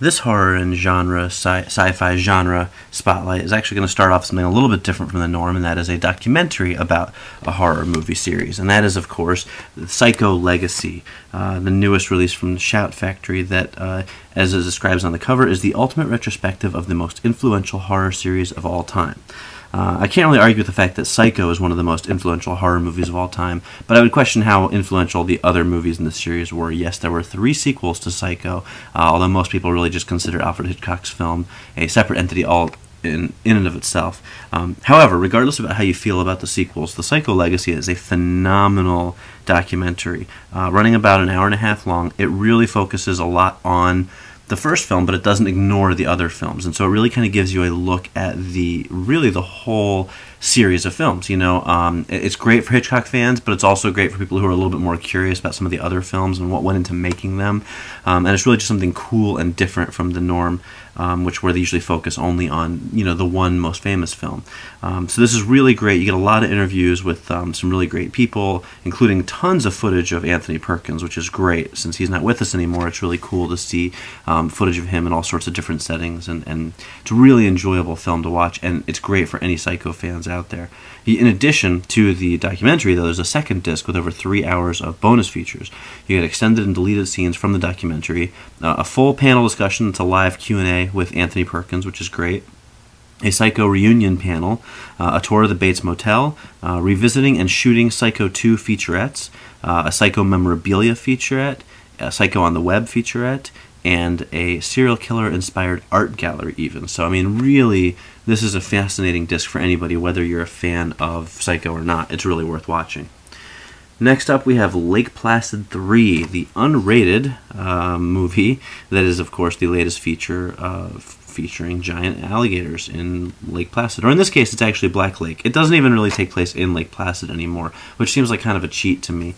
This horror and sci-fi genre spotlight is actually going to start off something a little bit different from the norm, and that is a documentary about a horror movie series. And that is, of course, Psycho Legacy, the newest release from the Shout Factory that, as it describes on the cover, is the ultimate retrospective of the most influential horror series of all time. I can't really argue with the fact that Psycho is one of the most influential horror movies of all time, but I would question how influential the other movies in the series were. Yes, there were 3 sequels to Psycho, although most people really just consider Alfred Hitchcock's film a separate entity all in and of itself. However, regardless of how you feel about the sequels, the Psycho Legacy is a phenomenal documentary, running about an hour and a half long. It really focuses a lot on the first film, but it doesn't ignore the other films, and so it really kind of gives you a look at the whole series of films. You know, it's great for Hitchcock fans, but it's also great for people who are a little bit more curious about some of the other films and what went into making them. And it's really just something cool and different from the norm, where they usually focus only on, you know, the one most famous film. So this is really great. You get a lot of interviews with some really great people, including tons of footage of Anthony Perkins, which is great. Since he's not with us anymore, it's really cool to see footage of him in all sorts of different settings, and it's a really enjoyable film to watch, and it's great for any Psycho fans out there. In addition to the documentary, though, there's a second disc with over 3 hours of bonus features. You get extended and deleted scenes from the documentary, a full panel discussion that's a live Q&A with Anthony Perkins, which is great, a Psycho reunion panel, a tour of the Bates Motel, revisiting and shooting Psycho 2 featurettes, a Psycho memorabilia featurette, a Psycho on the Web featurette, and a serial killer-inspired art gallery even. So, I mean, really, this is a fascinating disc for anybody, whether you're a fan of Psycho or not. It's really worth watching. Next up, we have Lake Placid 3, the unrated movie that is, of course, the latest feature featuring giant alligators in Lake Placid. Or in this case, it's actually Black Lake. It doesn't even really take place in Lake Placid anymore, which seems like kind of a cheat to me.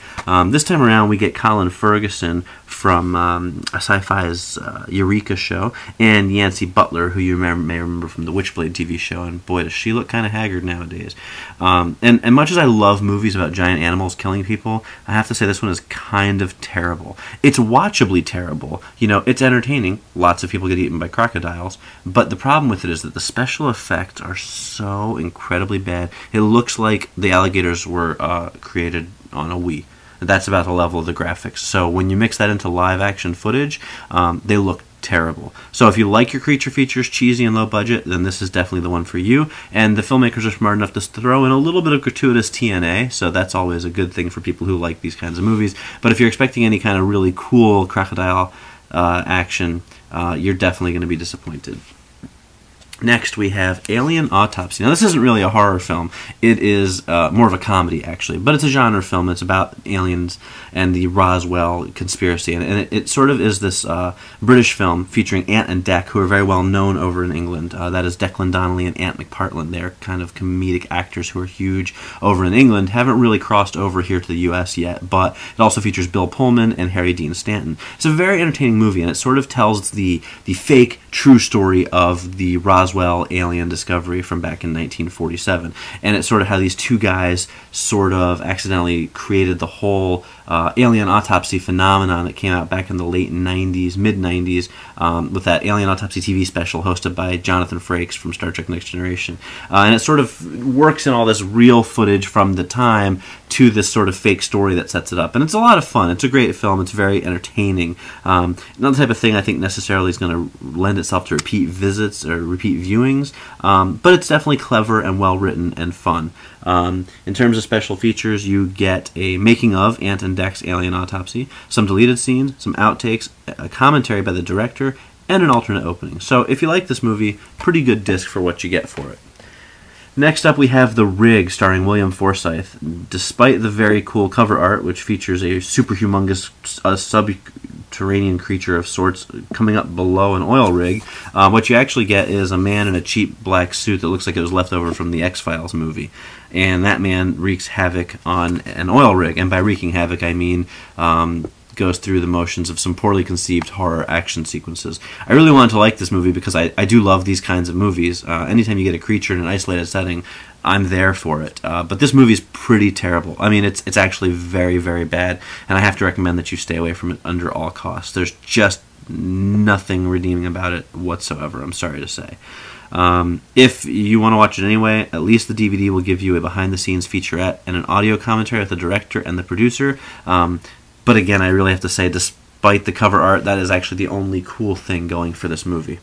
This time around, we get Colin Ferguson from Sci-Fi's Eureka show, and Yancey Butler, who you may remember from the Witchblade TV show, and boy, does she look kind of haggard nowadays. And much as I love movies about giant animals killing people, I have to say this one is kind of terrible. It's watchably terrible. You know, it's entertaining. Lots of people get eaten by crocodiles, but the problem with it is that the special effects are so incredibly bad. It looks like the alligators were created on a Wii. That's about the level of the graphics. So when you mix that into live action footage, they look terrible. So if you like your creature features cheesy and low budget, then this is definitely the one for you. And the filmmakers are smart enough to throw in a little bit of gratuitous TNA, so that's always a good thing for people who like these kinds of movies. But if you're expecting any kind of really cool crocodile action, you're definitely going to be disappointed. Next, we have Alien Autopsy. Now, this isn't really a horror film. It is more of a comedy, actually. But it's a genre film. It's about aliens and the Roswell conspiracy. And it sort of is this British film featuring Ant and Dec, who are very well known over in England. That is Declan Donnelly and Ant McPartlin. They're kind of comedic actors who are huge over in England. Haven't really crossed over here to the U.S. yet. But it also features Bill Pullman and Harry Dean Stanton. It's a very entertaining movie, and it sort of tells the fake, true story of the Roswell alien discovery from back in 1947, and it's sort of how these two guys sort of accidentally created the whole alien autopsy phenomenon that came out back in the late 90s, mid-90s, with that Alien Autopsy TV special hosted by Jonathan Frakes from Star Trek Next Generation. And it sort of works in all this real footage from the time to this sort of fake story that sets it up. And it's a lot of fun. It's a great film. It's very entertaining. Not the type of thing I think necessarily is going to lend itself to repeat visits or repeat viewings, but it's definitely clever and well-written and fun. In terms of special features, you get a making of Ant and Dec's Alien Autopsy, some deleted scenes, some outtakes, a commentary by the director, and an alternate opening. So if you like this movie, pretty good disc for what you get for it. Next up, we have The Rig, starring William Forsythe. Despite the very cool cover art, which features a super humongous subterranean creature of sorts coming up below an oil rig, what you actually get is a man in a cheap black suit that looks like it was left over from the X-Files movie. And that man wreaks havoc on an oil rig. And by wreaking havoc, I mean goes through the motions of some poorly conceived horror action sequences. I really wanted to like this movie because I do love these kinds of movies. Anytime you get a creature in an isolated setting, I'm there for it. But this movie's pretty terrible. I mean, it's actually very, very bad, and I have to recommend that you stay away from it under all costs. There's just nothing redeeming about it whatsoever, I'm sorry to say. If you want to watch it anyway, at least the DVD will give you a behind-the-scenes featurette and an audio commentary with the director and the producer. But again, I really have to say, despite the cover art, that is actually the only cool thing going for this movie.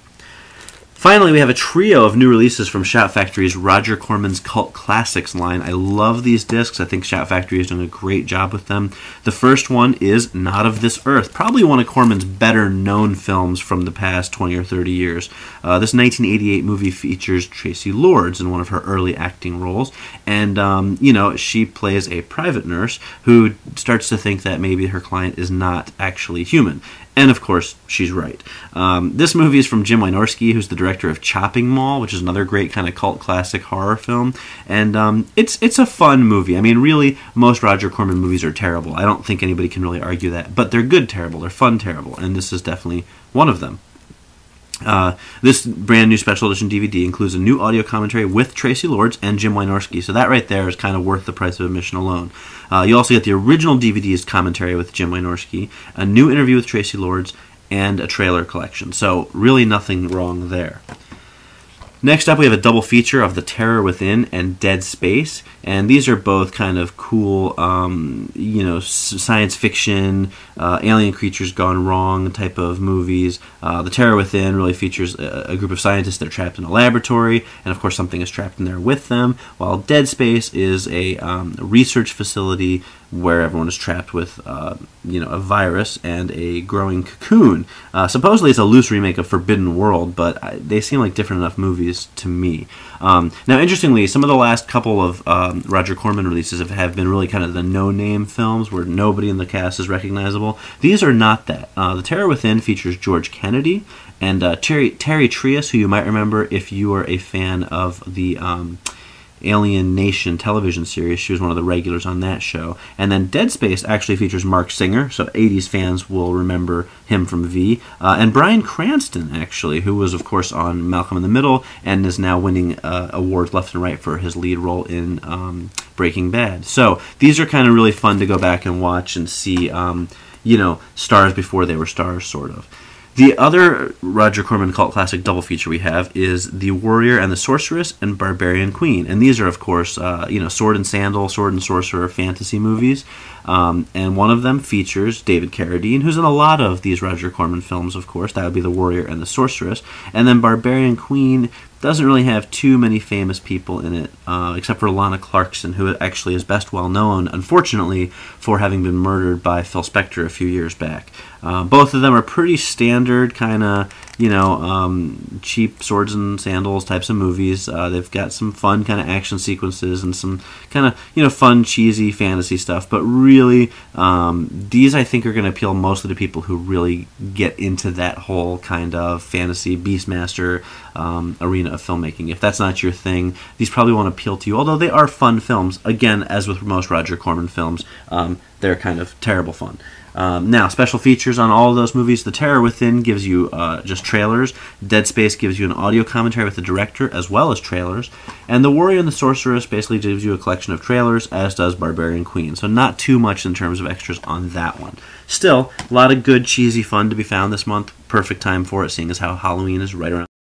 Finally, we have a trio of new releases from Shout Factory's Roger Corman's Cult Classics line. I love these discs. I think Shout Factory is doing a great job with them. The first one is Not of This Earth, probably one of Corman's better-known films from the past 20 or 30 years. This 1988 movie features Tracy Lords in one of her early acting roles, and, she plays a private nurse who starts to think that maybe her client is not actually human. And, of course, she's right. This movie is from Jim Wynorski, who's the director of Chopping Mall, which is another great kind of cult classic horror film. And it's a fun movie. I mean, really, most Roger Corman movies are terrible. I don't think anybody can really argue that. But they're good terrible. They're fun terrible. And this is definitely one of them. This brand new special edition DVD includes a new audio commentary with Tracy Lords and Jim Wynorski, so that right there is kind of worth the price of admission alone. You also get the original DVD's commentary with Jim Wynorski, a new interview with Tracy Lords, and a trailer collection, so really nothing wrong there. Next up, we have a double feature of The Terror Within and Dead Space, and these are both kind of cool, science fiction, alien creatures gone wrong type of movies. The Terror Within really features a group of scientists that are trapped in a laboratory, and of course something is trapped in there with them, while Dead Space is a research facility where everyone is trapped with, a virus and a growing cocoon. Supposedly it's a loose remake of Forbidden World, but they seem like different enough movies to me. Now, interestingly, some of the last couple of Roger Corman releases have been really kind of the no-name films where nobody in the cast is recognizable. These are not that. The Terror Within features George Kennedy and Terry Trias, who you might remember if you are a fan of the Alien Nation television series. She was one of the regulars on that show. And then Dead Space actually features Mark Singer, so 80s fans will remember him from V. And Bryan Cranston, actually, who was, of course, on Malcolm in the Middle and is now winning awards left and right for his lead role in Breaking Bad. So these are kind of really fun to go back and watch and see, stars before they were stars, sort of. The other Roger Corman cult classic double feature we have is The Warrior and the Sorceress and Barbarian Queen. And these are, of course, sword and sandal, sword and sorcerer fantasy movies. And one of them features David Carradine, who's in a lot of these Roger Corman films, of course. That would be The Warrior and the Sorceress. And then Barbarian Queen doesn't really have too many famous people in it, except for Lana Clarkson, who actually is best well known, unfortunately, for having been murdered by Phil Spector a few years back. Both of them are pretty standard kind of, cheap swords and sandals types of movies. They've got some fun kind of action sequences and some kind of, fun, cheesy fantasy stuff. But really, these I think are going to appeal mostly to people who really get into that whole kind of fantasy Beastmaster arena of filmmaking. If that's not your thing, these probably won't appeal to you, although they are fun films. Again, as with most Roger Corman films, they're kind of terrible fun. Now, special features on all of those movies. The Terror Within gives you just trailers. Dead Space gives you an audio commentary with the director as well as trailers. And The Warrior and the Sorceress basically gives you a collection of trailers, as does Barbarian Queen. So not too much in terms of extras on that one. Still, a lot of good, cheesy fun to be found this month. Perfect time for it, seeing as how Halloween is right around.